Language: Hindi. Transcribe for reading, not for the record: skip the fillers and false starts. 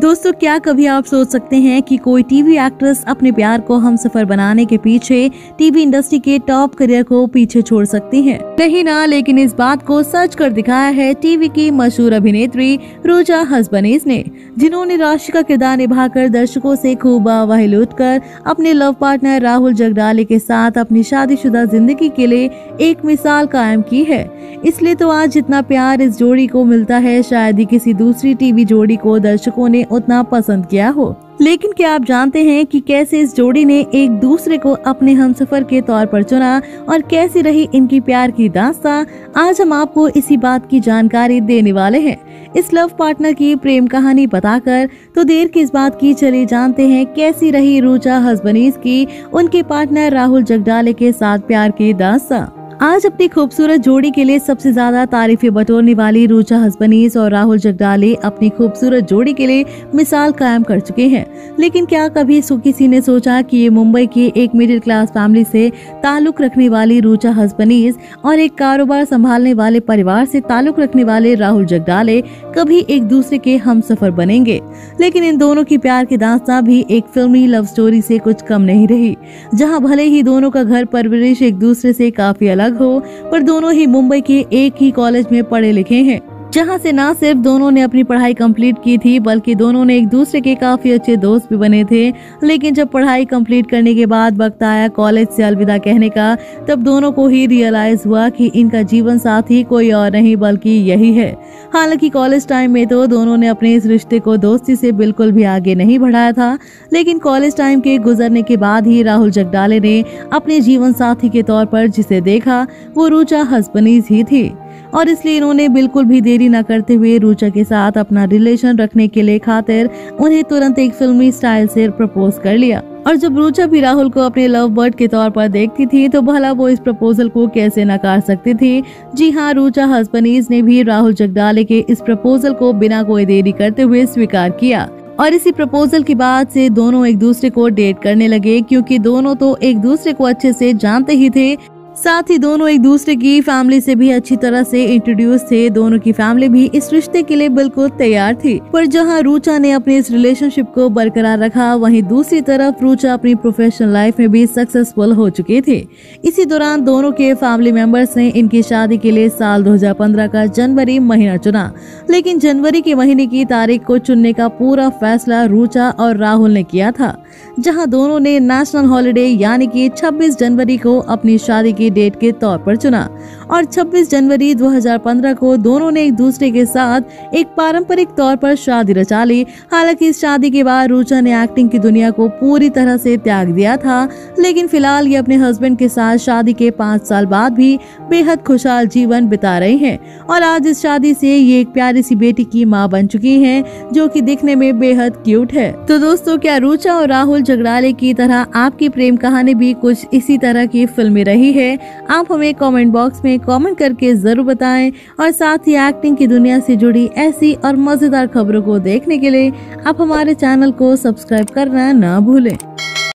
दोस्तों, क्या कभी आप सोच सकते हैं कि कोई टीवी एक्ट्रेस अपने प्यार को हमसफर बनाने के पीछे टीवी इंडस्ट्री के टॉप करियर को पीछे छोड़ सकती हैं? नहीं ना, लेकिन इस बात को सच कर दिखाया है टीवी की मशहूर अभिनेत्री रूचा हसबनीस ने, जिन्होंने राशि का किरदार निभाकर दर्शकों से खूब वाहवाही लूटकर अपने लव पार्टनर राहुल जगदाले के साथ अपनी शादीशुदा जिंदगी के लिए एक मिसाल कायम की है। इसलिए तो आज जितना प्यार इस जोड़ी को मिलता है, शायद ही किसी दूसरी टीवी जोड़ी को दर्शकों ने उतना पसंद किया हो। लेकिन क्या आप जानते हैं कि कैसे इस जोड़ी ने एक दूसरे को अपने हमसफर के तौर पर चुना और कैसी रही इनकी प्यार की दास्तां? आज हम आपको इसी बात की जानकारी देने वाले हैं। इस लव पार्टनर की प्रेम कहानी बताकर तो देर किस बात की, चलिए जानते हैं कैसी रही रूचा हसबनीस की उनके पार्टनर राहुल जगदाले के साथ प्यार की दास्तां। आज अपनी खूबसूरत जोड़ी के लिए सबसे ज्यादा तारीफें बटोरने वाली रूचा हसबनीस और राहुल जगदाले अपनी खूबसूरत जोड़ी के लिए मिसाल कायम कर चुके हैं। लेकिन क्या कभी किसी ने सोचा कि ये मुंबई की एक मिडिल क्लास फैमिली से ताल्लुक रखने वाली रूचा हसबनीस और एक कारोबार संभालने वाले परिवार से ताल्लुक रखने वाले राहुल जगदाले कभी एक दूसरे के हमसफर बनेंगे? लेकिन इन दोनों की प्यार की दास्तां भी एक फिल्मी लव स्टोरी से कुछ कम नहीं रही, जहाँ भले ही दोनों का घर परवरिश एक दूसरे से काफी अलग हो, पर दोनों ही मुंबई के एक ही कॉलेज में पढ़े लिखे हैं, जहां से ना सिर्फ दोनों ने अपनी पढ़ाई कंप्लीट की थी, बल्कि दोनों ने एक दूसरे के काफी अच्छे दोस्त भी बने थे। लेकिन जब पढ़ाई कंप्लीट करने के बाद वक्त आया कॉलेज से अलविदा कहने का, तब दोनों को ही रियलाइज हुआ कि इनका जीवन साथी कोई और नहीं बल्कि यही है। हालांकि कॉलेज टाइम में तो दोनों ने अपने इस रिश्ते को दोस्ती से बिल्कुल भी आगे नहीं बढ़ाया था, लेकिन कॉलेज टाइम के गुजरने के बाद ही राहुल जगदाले ने अपने जीवन साथी के तौर पर जिसे देखा वो रूचा हसबनीस ही थी, और इसलिए इन्होंने बिल्कुल भी देरी न करते हुए रूचा के साथ अपना रिलेशन रखने के लिए खातिर उन्हें तुरंत एक फिल्मी स्टाइल से प्रपोज कर लिया। और जब रूचा भी राहुल को अपने लव बर्ड के तौर पर देखती थी, तो भला वो इस प्रपोजल को कैसे नकार सकती थी? जी हाँ, रूचा हसबनीस ने भी राहुल जगदाले के इस प्रपोजल को बिना कोई देरी करते हुए स्वीकार किया। और इसी प्रपोजल के बाद से दोनों एक दूसरे को डेट करने लगे, क्योंकि दोनों तो एक दूसरे को अच्छे से जानते ही थे। साथ ही दोनों एक दूसरे की फैमिली से भी अच्छी तरह से इंट्रोड्यूस थे। दोनों की फैमिली भी इस रिश्ते के लिए बिल्कुल तैयार थी। पर जहां रूचा ने अपने इस रिलेशनशिप को बरकरार रखा, वहीं दूसरी तरफ रूचा अपनी प्रोफेशनल लाइफ में भी सक्सेसफुल हो चुके थे। इसी दौरान दोनों के फैमिली मेंबर्स ने इनकी शादी के लिए साल 2015 का जनवरी महीना चुना। लेकिन जनवरी के महीने की तारीख को चुनने का पूरा फैसला रूचा और राहुल ने किया था, जहाँ दोनों ने नेशनल हॉलिडे यानी कि 26 जनवरी को अपनी शादी की डेट के तौर पर चुना। और 26 जनवरी 2015 को दोनों ने एक दूसरे के साथ एक पारंपरिक तौर पर शादी रचा ली। हालांकि इस शादी के बाद रूचा ने एक्टिंग की दुनिया को पूरी तरह से त्याग दिया था, लेकिन फिलहाल ये अपने हस्बैंड के साथ शादी के 5 साल बाद भी बेहद खुशहाल जीवन बिता रही हैं। और आज इस शादी से ये एक प्यारी सी बेटी की माँ बन चुकी हैं, जो कि दिखने में बेहद क्यूट है। तो दोस्तों, क्या रूचा और राहुल जगदाले की तरह आपकी प्रेम कहानी भी कुछ इसी तरह की फिल्मी रही है? आप हमें कमेंट बॉक्स में कमेंट करके जरूर बताएं। और साथ ही एक्टिंग की दुनिया से जुड़ी ऐसी और मजेदार खबरों को देखने के लिए आप हमारे चैनल को सब्सक्राइब करना ना भूलें।